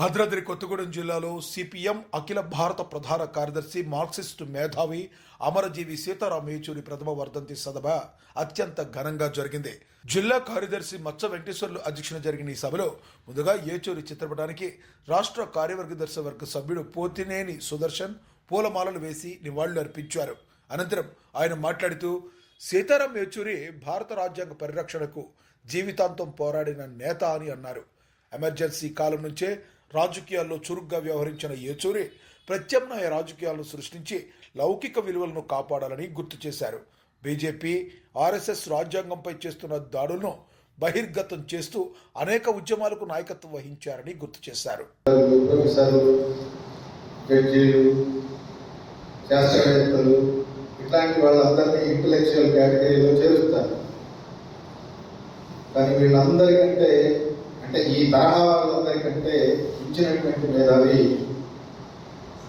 భద్రాద్రి కొత్తగూడెం జిల్లాలో సిపిఎం అఖిల భారత ప్రధాన కార్యదర్శి మార్క్సిస్టు మేధావి అమరజీవి సీతారాం ఏచూరి ప్రథమ వర్ధంతి సభ అత్యంత ఘనంగా జరిగింది. జిల్లా కార్యదర్శి మచ్చ వెంకటేశ్వర్లు అధ్యక్షతన జరిగిన ఈ సభలో ముందుగా ఏచూరి చిత్రపటానికి రాష్ట్ర కార్యవర్గ వర్గ సభ్యుడు పోతినేని సుదర్శన్ పూలమాలలు వేసి నివాళులు అర్పించారు. అనంతరం ఆయన మాట్లాడుతూ సీతారాం ఏచూరి భారత రాజ్యాంగ పరిరక్షణకు జీవితాంతం పోరాడిన నేత అని అన్నారు. ఎమర్జెన్సీ కాలం నుంచే రాజకీయాల్లో చురుగ్గా వ్యవహరించిన ఏచూరి ప్రత్యామ్నాయ రాజకీయాలను సృష్టించి లౌకిక విలువలను కాపాడాలని గుర్తు చేశారు. బీజేపీ, ఆర్ఎస్ఎస్ రాజ్యాంగంపై చేస్తున్న దాడులను బహిర్గతం చేస్తూ అనేక ఉద్యమాలకు నాయకత్వం వహించారని గుర్తు చేశారు. ఇట్లాంటి వాళ్ళందరినీ ఇంటలెక్చువల్ కేటగిరీలో చేరుస్తారు. కానీ వీళ్ళందరికంటే అంటే ఈ తరహా వాళ్ళందరికంటే ఇచ్చినటువంటి మేధావి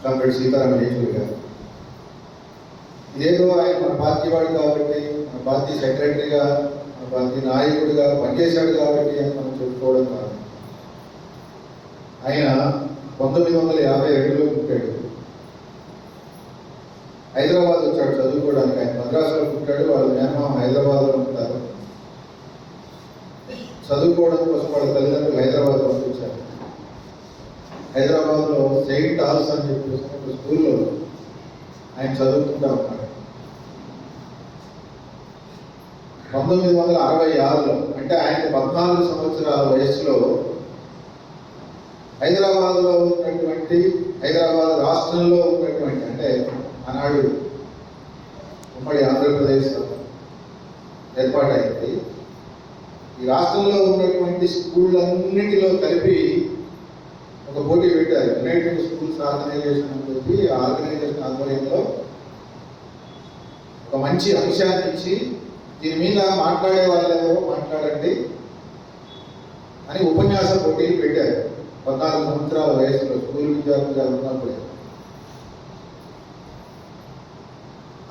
కామ్రేడ్ సీతారాం ఏచూరి గారు. ఇదేదో ఆయన మన పార్టీ వాడు కాబట్టి, మన పార్టీ సెక్రటరీగా, మన పార్టీ నాయకుడిగా పనిచేశాడు కాబట్టి అని మనం చెప్పుకోవడం కాదు. ఆయన 1952లో పుట్టాడు. హైదరాబాద్ వచ్చాడు చదువుకోవడానికి. ఆయన మద్రాసులో పుట్టాడు. వాళ్ళ మేనమామ హైదరాబాద్లో ఉంటారు. చదువుకోవడం కోసం వాళ్ళ తల్లిదండ్రులు హైదరాబాద్ పంపించారు. హైదరాబాద్లో సెయింట్ ఆల్స్ అని చెప్పేసి ఒక స్కూల్లో ఆయన చదువుకుంటా ఉన్నాడు. 1966లో అంటే ఆయనకు 14 సంవత్సరాల వయసులో హైదరాబాద్లో ఉన్నటువంటి, హైదరాబాద్ రాష్ట్రంలో ఉన్నటువంటి, అంటే ఆనాడు ఉమ్మడి ఆంధ్రప్రదేశ్ ఏర్పాటైంది. ఈ రాష్ట్రంలో ఉన్నటువంటి స్కూళ్ళన్నిటిలో కలిపి ఒక పోటీ పెట్టారు. యునైటెడ్ స్కూల్స్ ఆర్గనైజేషన్ అని చెప్పి ఆ ఆర్గనైజేషన్ ఆధ్వర్యంలో ఒక మంచి అంశాన్ని ఇచ్చి దీని మీద మాట్లాడే వాళ్ళెవరో మాట్లాడండి అని ఉపన్యాస పోటీలు పెట్టారు. 14 సంవత్సరాల వయసులో స్కూల్ విద్యార్థులుగా ఉన్నప్పుడే.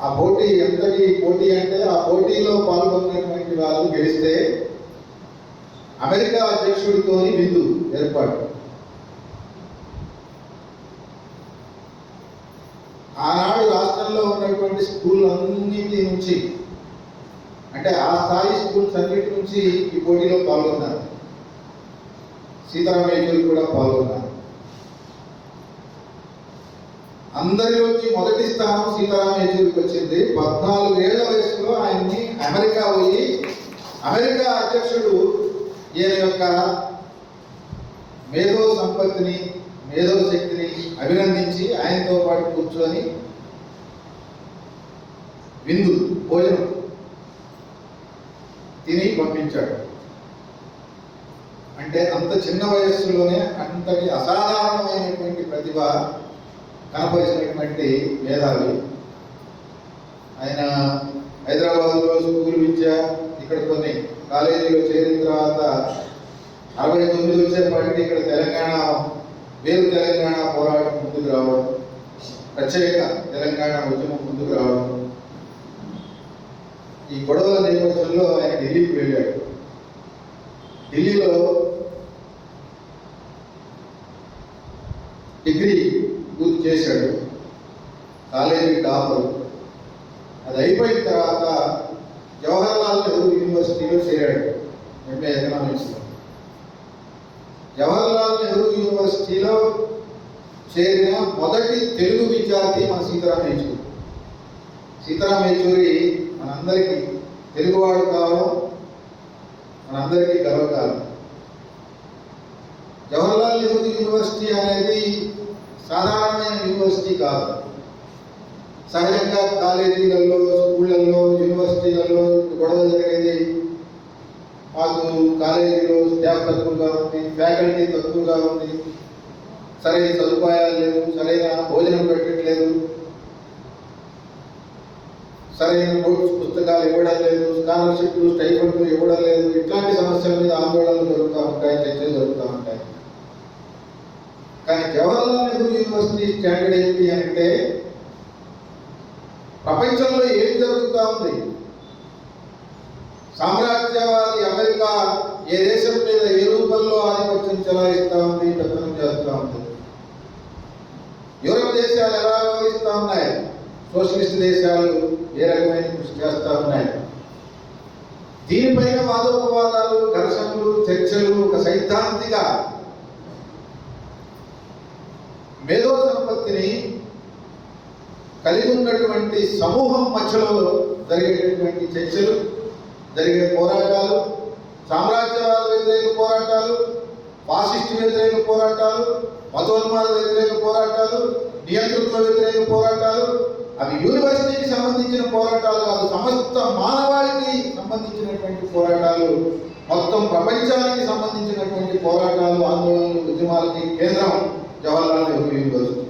ఆ పోటీ ఎంతటి పోటీ అంటే ఆ పోటీలో పాల్గొన్నటువంటి వాళ్ళు గెలిస్తే అమెరికా అధ్యక్షుడితో విందు ఏర్పాటు. ఆనాడు రాష్ట్రంలో ఉన్నటువంటి స్కూళ్ళన్నిటి నుంచి, అంటే ఆ స్థాయి స్కూల్స్ అన్నిటి నుంచి ఈ పోటీలో పాల్గొన్నారు. సీతారాం ఏచూరి కూడా పాల్గొన్నారు. అందరిలోకి మొదటి స్థానం సీతారాం ఏచూరికి వచ్చింది. 14 ఏళ్ల వయసులో ఆయన్ని అమెరికా పోయి, అమెరికా అధ్యక్షుడు ఈయన యొక్క మేధో సంపత్తిని, మేధో శక్తిని అభినందించి ఆయనతో పాటు కూర్చొని విందు భోజనం తిని పంపించాడు. అంటే అంత చిన్న వయస్సులోనే అంతటి అసాధారణమైనటువంటి ప్రతిభ కనపరిచినటువంటి మేధావి ఆయన. హైదరాబాద్లో స్కూల్ విద్య, ఇక్కడ కొన్ని కాలేజీలో చేరిన తర్వాత 69 వచ్చేప్పటికీ ఇక్కడ తెలంగాణ, వేరు తెలంగాణ పోరాటం ముందుకు రావడం, ప్రత్యేక తెలంగాణ ఉద్యమం ముందుకు రావడం. ఈ గొడవల నేపథ్యంలో ఆయన ఢిల్లీకి వెళ్ళాడు. ఢిల్లీలో డిగ్రీ పూర్తి చేశాడు. College topper. అది అయిపోయిన తర్వాత జవహర్లాల్ నెహ్రూ యూనివర్సిటీలో చేరాడు ఎంఏ ఎకనామిక్స్లో. జవహర్లాల్ నెహ్రూ యూనివర్సిటీలో చేరిన మొదటి తెలుగు విద్యార్థి మన సీతారాం ఏచూరి. సీతారాం ఏచూరి మనందరికీ తెలుగువాడు కావడం మనందరికీ గర్వకారణం. జవహర్లాల్ నెహ్రూ యూనివర్సిటీ అనేది సాధారణమైన యూనివర్సిటీ కాదు. సహజంగా కాలేజీలలో, స్కూళ్ళల్లో, యూనివర్సిటీలలో గొడవ జరిగేది. మాకు కాలేజీలో స్టాఫ్ తక్కువగా ఉంది, ఫ్యాకల్టీ తక్కువగా ఉంది, సరైన సదుపాయాలు లేవు, సరైన భోజనం పెట్టట్లేదు, సరైన నోట్స్ పుస్తకాలు ఇవ్వడం లేదు, స్కాలర్షిప్లు, స్టైఫండ్లు ఇవ్వడం లేదు. ఇట్లాంటి సమస్యల మీద ఆందోళనలు జరుగుతూ ఉంటాయి, చర్చలు జరుగుతూ ఉంటాయి. కానీ జవహర్లాల్ నెహ్రూ యూనివర్సిటీ స్టాండర్డ్ ఏంటి అంటే ప్రపంచంలో ఏం జరుగుతూ ఉంది, సామ్రాజ్యవాది అమెరికా ఏ దేశం మీద ఏ రూపంలో ఆధిపత్యం చెలాయిస్తూ ఉంది, పెత్తనం చేస్తూ దేశాలు ఎలా వ్యవహరిస్తూ ఉన్నాయి, సోషలిస్ట్ దేశాలు ఏ రకమైన కృషి చేస్తూ ఉన్నాయి. దీనిపైన వాదోపవాదాలు, ఘర్షణలు, చర్చలు, ఒక సైద్ధాంతిక మేధో సంపత్తిని కలిగి ఉన్నటువంటి సమూహం మధ్యలో జరిగేటటువంటి చర్చలు, జరిగే పోరాటాలు, సామ్రాజ్యవాద వ్యతిరేక పోరాటాలు, ఫాసిస్ట్ వ్యతిరేక పోరాటాలు, మతోన్మాద వ్యతిరేక పోరాటాలు, నియంతృత్వ వ్యతిరేక పోరాటాలు, అవి యూనివర్సిటీకి సంబంధించిన పోరాటాలు కాదు, సమస్త మానవాళికి సంబంధించినటువంటి పోరాటాలు, మొత్తం ప్రపంచానికి సంబంధించినటువంటి పోరాటాలు, ఆందోళనలు, ఉద్యమాలకి కేంద్రం జవహర్లాల్ నెహ్రూ యూనివర్సిటీ.